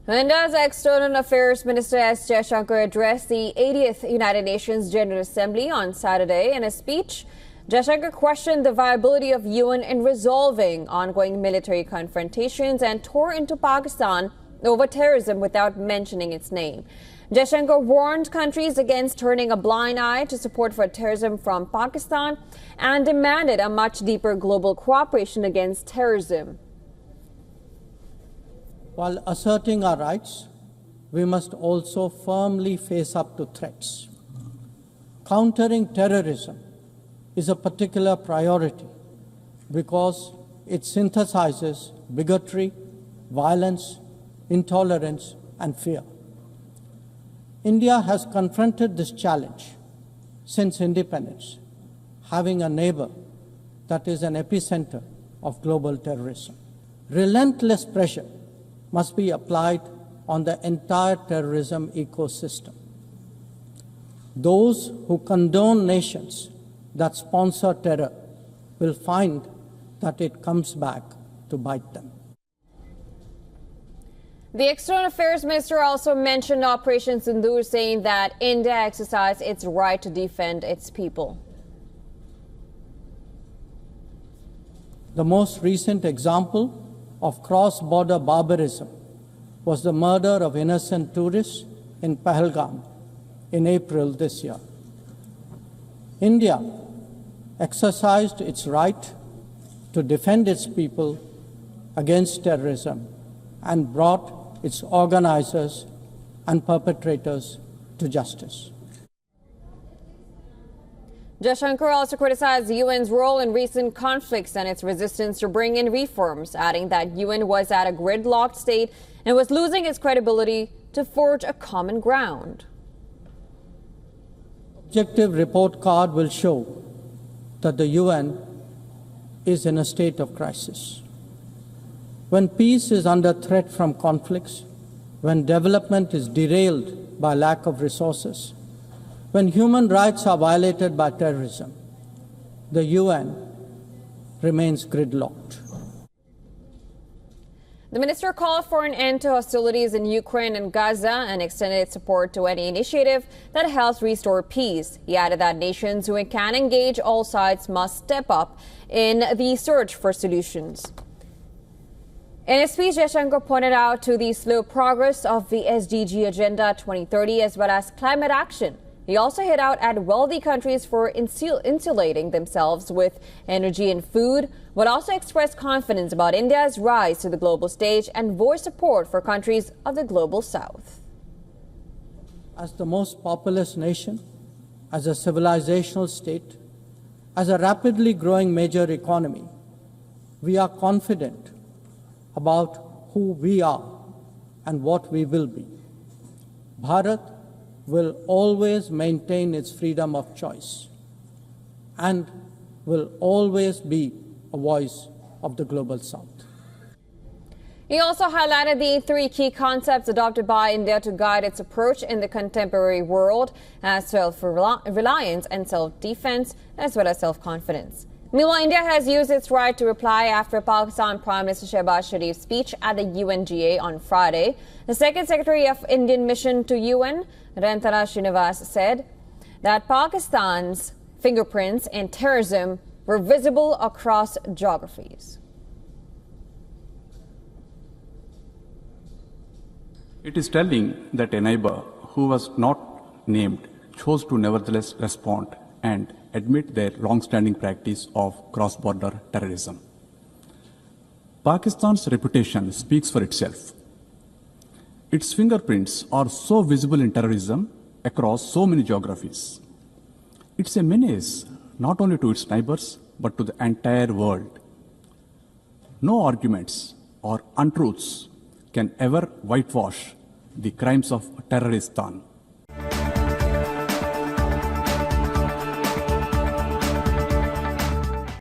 India's External Affairs Minister S. Jaishankar addressed the 80th United Nations General Assembly on Saturday. In a speech, Jaishankar questioned the viability of UN in resolving ongoing military confrontations and tore into Pakistan over terrorism without mentioning its name. Jaishankar warned countries against turning a blind eye to support for terrorism from Pakistan and demanded a much deeper global cooperation against terrorism. While asserting our rights, we must also firmly face up to threats. Countering terrorism is a particular priority because it synthesizes bigotry, violence, intolerance, and fear. India has confronted this challenge since independence, having a neighbor that is an epicenter of global terrorism. Relentless pressure must be applied on the entire terrorism ecosystem. Those who condone nations that sponsor terror will find that it comes back to bite them. The External Affairs Minister also mentioned Operation Sindoor, saying that India exercised its right to defend its people. The most recent example of cross-border barbarism was the murder of innocent tourists in Pahalgam in April this year. India exercised its right to defend its people against terrorism and brought its organizers and perpetrators to justice. Jaishankar also criticized the UN's role in recent conflicts and its resistance to bring in reforms, adding that UN was at a gridlocked state and was losing its credibility to forge a common ground. Objective report card will show that the UN is in a state of crisis. When peace is under threat from conflicts, when development is derailed by lack of resources, when human rights are violated by terrorism, the UN remains gridlocked. The minister called for an end to hostilities in Ukraine and Gaza and extended its support to any initiative that helps restore peace. He added that nations who can engage all sides must step up in the search for solutions. In his speech, Jaishankar pointed out to the slow progress of the SDG Agenda 2030 as well as climate action. He also hit out at wealthy countries for insulating themselves with energy and food, but also expressed confidence about India's rise to the global stage and voiced support for countries of the global south. As the most populous nation, as a civilizational state, as a rapidly growing major economy, we are confident about who we are and what we will be. Bharat will always maintain its freedom of choice and will always be a voice of the global south. He also highlighted the three key concepts adopted by India to guide its approach in the contemporary world as self-reliance and self-defense, as well as self-confidence. Meanwhile, India has used its right to reply after Pakistan Prime Minister Shehbaz Sharif's speech at the UNGA on Friday. The Second Secretary of Indian Mission to UN, Rantana Srinivas, said that Pakistan's fingerprints in terrorism were visible across geographies. It is telling that a neighbor who was not named chose to nevertheless respond and admit their long-standing practice of cross-border terrorism. Pakistan's reputation speaks for itself. Its fingerprints are so visible in terrorism across so many geographies. It's a menace not only to its neighbors, but to the entire world. No arguments or untruths can ever whitewash the crimes of Terroristan.